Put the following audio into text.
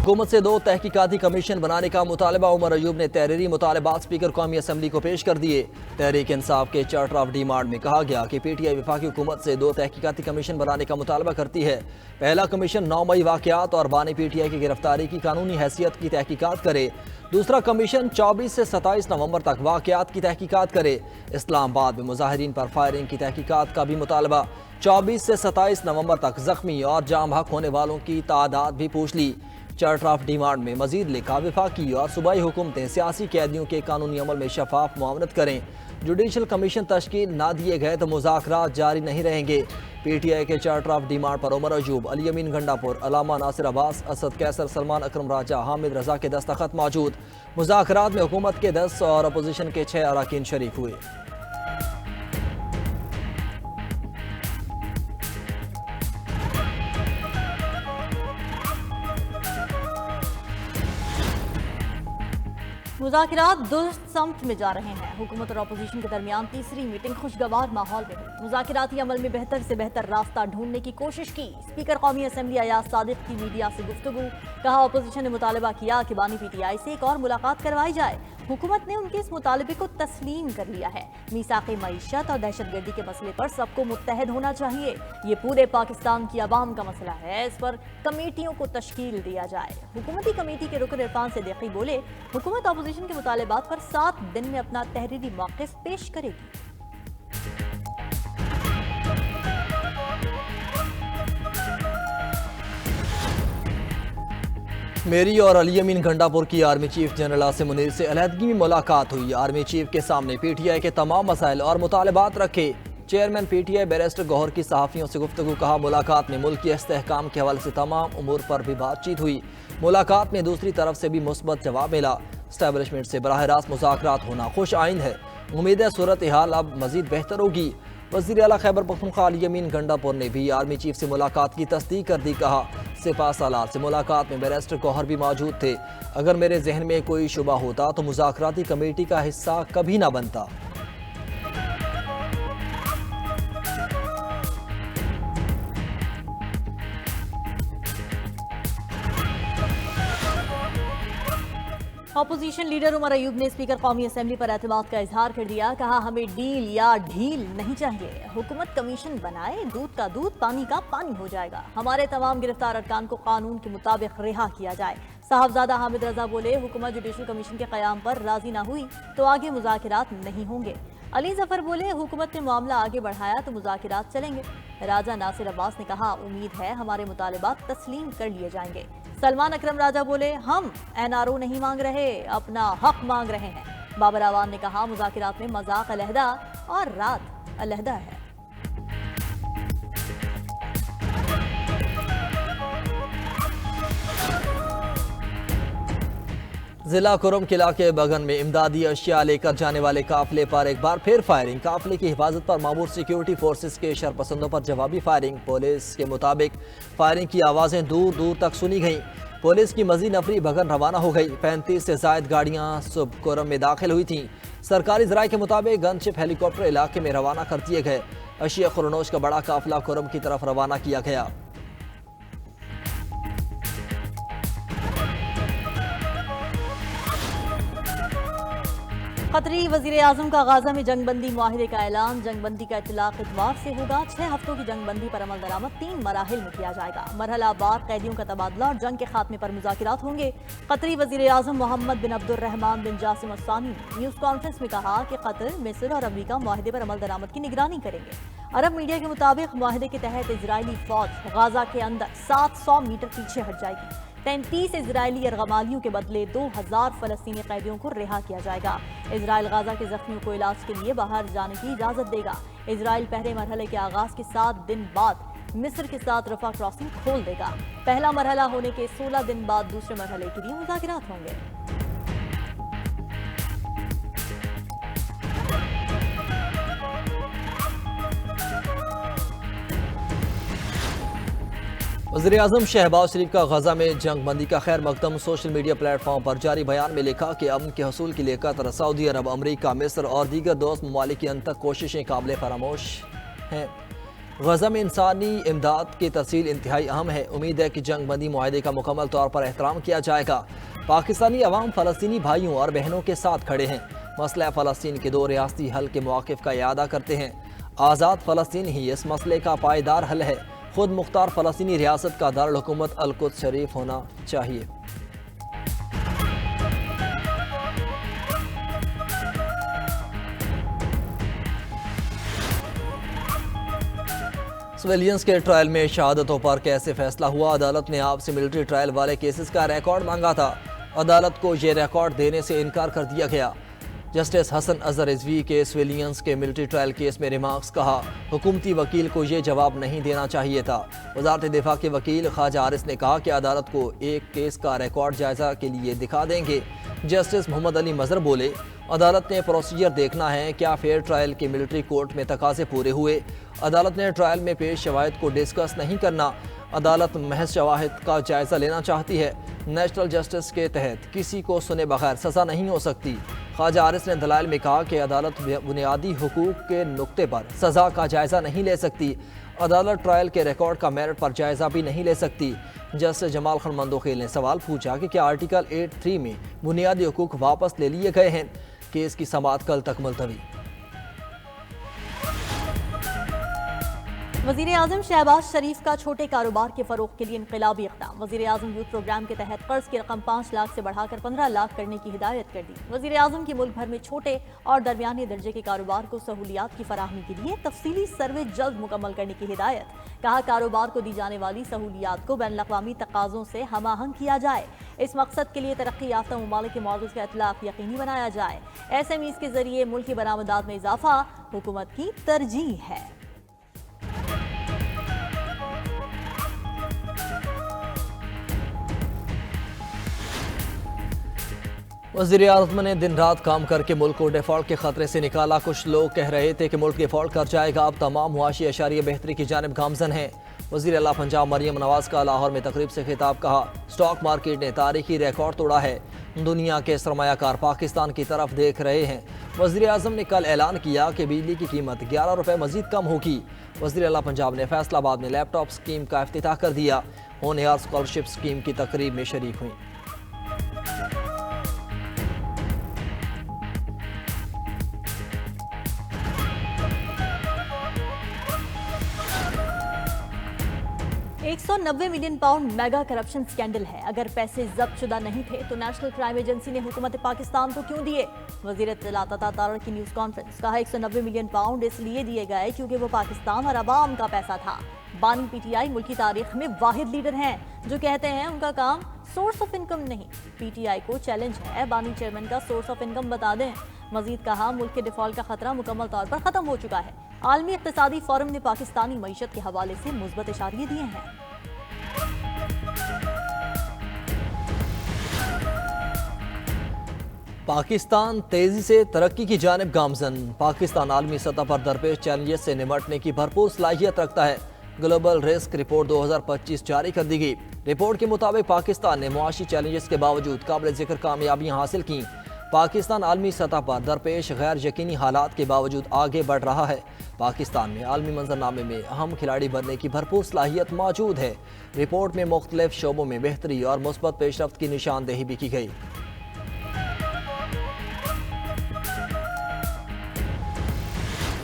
हुकूमत से 2 तहकीकाती कमीशन बनाने का मुतालबा। उमर अयूब ने तहरीरी मुतालबात स्पीकर कौमी असम्बली को पेश कर दिए। तहरीक इंसाफ के चार्टर ऑफ डिमांड में कहा गया कि PTI वफाकी हुकूमत से 2 तहकीकाती कमीशन बनाने का मुतालबा करती है। पहला कमीशन 9 मई वाक़यात और बानी PTI की गिरफ्तारी की कानूनी हैसियत की तहकीकात करे। दूसरा कमीशन 24 से 27 नवंबर तक वाक़यात की तहकीकात करे। इस्लामाबाद में मुजाहिरीन पर फायरिंग की तहकीकात का भी मुतालबा। 24 से 27 नवंबर तक जख्मी और जाम हक होने वालों की तादाद भी पूछ ली। चार्टर ऑफ डिमांड में मजीद लिखा, वफाकी और सूबाई हुकूमतें सियासी कैदियों के कानूनी अमल में शफाफ मुआवनत करें। जुडिशल कमीशन तश्कील ना दिए गए तो मुज़ाकरात जारी नहीं रहेंगे। PTI के चार्टर ऑफ डिमांड पर उमर अयूब, अली अमीन गंडापुर, अलामा नासिर अब्बास, असद कैसर, सलमान अकरम राजा, हामिद रजा के दस्तखत मौजूद। मुज़ाकरात में हुकूमत के 10 और अपोजिशन के 6 अरकान शरीक हुए। मुज़ाकरात दुरुस्त समत में जा रहे हैं। हुकूमत और अपोजिशन के दरमियान तीसरी मीटिंग खुशगवार माहौल में हुई। मुज़ाकराती अमल में बेहतर से बेहतर रास्ता ढूंढने की कोशिश की। स्पीकर कौमी असम्बली अयाज सादिक की मीडिया से गुफ्तगू। कहा, अपोजिशन ने मुतालबा किया कि बानी PTI से एक और मुलाकात करवाई जाए। हुकूमत ने उनके इस मुतालबे को तस्लीम कर लिया है। मीसाक़े मईशत और दहशतगर्दी के मसले पर सबको मुत्तहद होना चाहिए। ये पूरे पाकिस्तान की आवाम का मसला है। इस पर कमेटियों को तश्कील दिया जाए। हुकूमती कमेटी के रुकन इरफान सिद्दीकी बोले, हुकूमत अपोजिशन के मुतालबात पर 7 दिन में अपना तहरीरी मौक़िफ़ पेश करेगी। मेरी और अली अमीन गंडापुर की army chief general Asim Munir से अलहदगी में मुलाकात हुई। आर्मी चीफ के सामने PTI के तमाम मसाइल और मुतालबात रखे। चेयरमैन PTI बैरिस्टर गौहर की सहाफ़ियों से गुफ्तगू। कहा, मुलाकात में मुल्क के इस्तेहकाम के हवाले से तमाम उमूर पर भी बातचीत हुई। मुलाकात में दूसरी तरफ से भी मुस्बत जवाब मिला। स्टैब्लिशमेंट से बराह रास्त मुज़ाकरात होना खुश आइंद है। उम्मीद है सूरत हाल अब मजीद बेहतर होगी। वज़ीर आला खैबर पख्तूनख्वा अली अमीन गंडापुर ने भी आर्मी चीफ से मुलाकात की तस्दीक कर दी। कहा, सिपा सालार से मुलाकात में बैरिस्टर गौहर भी मौजूद थे। अगर मेरे जहन में कोई शुबा होता तो मुज़ाकराती कमेटी का हिस्सा कभी ना बनता। अपोजिशन लीडर उमर अयूब ने स्पीकर कौमी असम्बली पर एतमाद का इजहार कर दिया। कहा, हमें डील या ढील नहीं चाहिए। हुकूमत कमीशन बनाए, दूध का दूध पानी का पानी हो जाएगा। हमारे तमाम गिरफ्तार अरकान को कानून के मुताबिक रिहा किया जाए। साहबजादा हामिद रजा बोले, हुकूमत जुडिशल कमीशन के क़याम पर राजी ना हुई तो आगे मुज़ाकरात नहीं होंगे। अली जफर बोले, हुकूमत ने मामला आगे बढ़ाया तो मुज़ाकरात चलेंगे। राजा नासिर अब्बास ने कहा, उम्मीद है हमारे मुतालबात तस्लीम कर लिए जाएंगे। सलमान अकरम राजा बोले, हम NRO नहीं मांग रहे, अपना हक मांग रहे हैं। बाबर आवान ने कहा, मुज़ाकरात में मजाक अलहदा और रात अलहदा है। जिला कुरम के इलाके बगन में इमदादी अशिया लेकर जाने वाले काफिले पर एक बार फिर फायरिंग। काफिले की हिफाजत पर मामूर सिक्योरिटी फोर्सेस के शरपसंदों पर जवाबी फायरिंग। पुलिस के मुताबिक फायरिंग की आवाज़ें दूर दूर तक सुनी गईं। पुलिस की मजीद नफरी बगन रवाना हो गई। 35 से जायद गाड़ियाँ सुबह कुरम में दाखिल हुई थीं। सरकारी ज़राए के मुताबिक गनशिप हेलीकॉप्टर इलाके में रवाना कर दिए गए। अशिया खुरनोश का बड़ा काफिला कुरम की तरफ रवाना किया गया। कतरी वज़ीर आज़म का गाज़ा में जंगबंदी मुआहिदे का ऐलान। जंगबंदी का इत्तलाक़ इतवार से होगा। 6 हफ्तों की जंगबंदी पर अमल दरामद 3 मराहिल में किया जाएगा। मरहला वार कैदियों का तबादला और जंग के खात्मे पर मुज़ाकरात होंगे। कतरी वज़ीर आज़म मोहम्मद बिन अब्दुर्रहमान बिन जासिम अस्सानी ने न्यूज़ कॉन्फ्रेंस में कहा कि कतर, मिस्र और अमरीका मुआहिदे पर अमल दरामद की निगरानी करेंगे। अरब मीडिया के मुताबिक मुआहिदे के तहत इजरायली फौज गाज़ा के अंदर 700 मीटर पीछे हट जाएगी। 33 इजरायली यरगमालियों के बदले 2000 फलस्तीनी कैदियों को रिहा किया जाएगा। इजराइल गाजा के जख्मियों को इलाज के लिए बाहर जाने की इजाजत देगा। इजराइल पहले मरहले के आगाज के 7 दिन बाद मिस्र के साथ रफा क्रॉसिंग खोल देगा। पहला मरहला होने के 16 दिन बाद दूसरे मरहले के लिए मुज़ाकरात होंगे। वज़ीर आज़म शहबाज शरीफ का गजा में जंग बंदी का खैर मकदम। सोशल मीडिया प्लेटफॉर्म पर जारी बयान में लिखा कि अमन के हसूल के लिए कतर, सऊदी अरब, अमरीका, मिस्र और दीगर दोस्त ममालिक की अंत तक कोशिशें काबिल फरामोश हैं। गज़ा में इंसानी इमदाद की तरसील इंतहाई अहम है। उम्मीद है कि जंग बंदी मुआहदे का मुकम्मल तौर पर एहतराम किया जाएगा। पाकिस्तानी अवाम फ़लस्तीनी भाइयों और बहनों के साथ खड़े हैं। मसला फ़लस्तीन के 2 रियासती हल के मौक़िफ़ का इयादा करते हैं। आज़ाद फ़लस्तीन ही इस मसले का पायदार हल है। खुद मुख्तार फ़लस्तीनी रियासत का दारुल हुकूमत अल-कुद्स शरीफ होना चाहिए। सिविलियंस के ट्रायल में शहादतों पर कैसे फैसला हुआ? अदालत ने आपसे मिलिट्री ट्रायल वाले केसेस का रिकॉर्ड मांगा था। अदालत को ये रिकॉर्ड देने से इनकार कर दिया गया। जस्टिस हसन अजहर रिजवी के सिविलियंस के मिलिट्री ट्रायल केस में रिमार्क्स कहा, हुकूमती वकील को ये जवाब नहीं देना चाहिए था। वजारत दिफा के वकील ख्वाजा आरिस ने कहा कि अदालत को एक केस का रिकॉर्ड जायजा के लिए दिखा देंगे। जस्टिस मोहम्मद अली मजहर बोले, अदालत ने प्रोसीजर देखना है, क्या फेयर ट्रायल के मिलिट्री कोर्ट में तकाजे पूरे हुए। अदालत ने ट्रायल में पेश शवाहिद को डिस्कस नहीं करना। अदालत महज शवाहिद का जायजा लेना चाहती है। नेशनल जस्टिस के तहत किसी को सुने बगैर सजा नहीं हो सकती। ख्वाजा आरिस ने दलाइल में कहा कि अदालत बुनियादी हुकूक के नुक्ते पर सजा का जायजा नहीं ले सकती। अदालत ट्रायल के रिकॉर्ड का मेरिट पर जायजा भी नहीं ले सकती। जस्टिस जमाल खान मंदोखेल ने सवाल पूछा कि क्या आर्टिकल 83 में बुनियादी हुकूक वापस ले लिए गए हैं। केस की समाअत कल तक मुलतवी। वज़ीर आज़म शहबाज शरीफ का छोटे कारोबार के फरोग के लिए इनकलाबी इक़दाम। वज़ीर आज़म यूथ प्रोग्राम के तहत कर्ज की रकम 5 लाख से बढ़ाकर 15 लाख करने की हिदायत कर दी। वज़ीर आज़म की मुल्क भर में छोटे और दरमियाने दर्जे के कारोबार को सहूलियात की फराहमी के लिए तफसीली सर्वे जल्द मुकम्मल करने की हिदायत। कहा, कारोबार को दी जाने वाली सहूलियात को बैनुल-अक़वामी तकाज़ों से हमाहंग किया जाए। इस मकसद के लिए तरक्की याफ्ता ममालिक के मॉडल्स का इतलाक़ यकीनी बनाया जाए। SMEs के जरिए मुल्की बरामदात में इजाफा हुकूमत की तरजीह है। वज़ीर आज़म ने दिन रात काम करके मुल्क को डिफ़ॉल्ट के खतरे से निकाला। कुछ लोग कह रहे थे कि मुल्क डिफ़ॉल्ट कर जाएगा, अब तमाम मुआशी अशारिया बेहतरी की जानिब गामजन हैं। वज़ीर आला पंजाब मरियम नवाज का लाहौर में तकरीब से खिताब। कहा, स्टॉक मार्केट ने तारीखी रिकॉर्ड तोड़ा है। दुनिया के सरमायाकार पाकिस्तान की तरफ देख रहे हैं। वज़ीर आज़म ने कल ऐलान किया कि बिजली की कीमत 11 रुपये मजीद कम होगी। वज़ीर आला पंजाब ने फैसलाबाद में लैपटॉप स्कीम का इफ्तिताह कर दिया। होनहार स्कॉलरशिप स्कीम की तकरीब में शरीक हुई। £190 मिलियन मेगा करप्शन स्कैंडल है। अगर पैसे जब्त शुदा नहीं थे तो नेशनल क्राइम एजेंसी ने हुकूमत पाकिस्तान को क्यों दिए? वज़ीर इत्तलात अता तारड़ की न्यूज़ कॉन्फ्रेंस। कहा, £190 मिलियन इसलिए दिए गए क्योंकि वो पाकिस्तान और अवाम का पैसा था। बानी PTI मुल्क की तारीख में वाहिद लीडर हैं जो कहते हैं उनका काम सोर्स ऑफ इनकम नहीं। PTI को चैलेंज है, बानी चेयरमैन का सोर्स ऑफ इनकम बता दें। मजीद कहा, मुल्क के डिफॉल्ट का खतरा मुकम्मल तौर पर खत्म हो चुका है। आलमी इक़्तिसादी फोरम ने पाकिस्तानी मईशत के हवाले से मुस्बत इशारे दिए हैं। पाकिस्तान तेजी से तरक्की की जानिब गामजन। पाकिस्तान आलमी सतह पर दरपेश चैलेंजेस से निमटने की भरपूर सलाहियत रखता है। ग्लोबल रिस्क रिपोर्ट 2025 जारी कर दी गई। रिपोर्ट के मुताबिक पाकिस्तान ने मुआशी चैलेंजेस के बावजूद काबिल जिक्र कामयाबियां हासिल की। पाकिस्तान आलमी सतह पर दरपेश गैर यकीनी हालात के बावजूद आगे बढ़ रहा है। पाकिस्तान में आलमी मंजरनामे में अहम खिलाड़ी बनने की भरपूर सलाहियत मौजूद है। रिपोर्ट में मुख्तलिफ शोबों में बेहतरी और मुस्बत पेशरफ्त की निशानदेही भी की गई।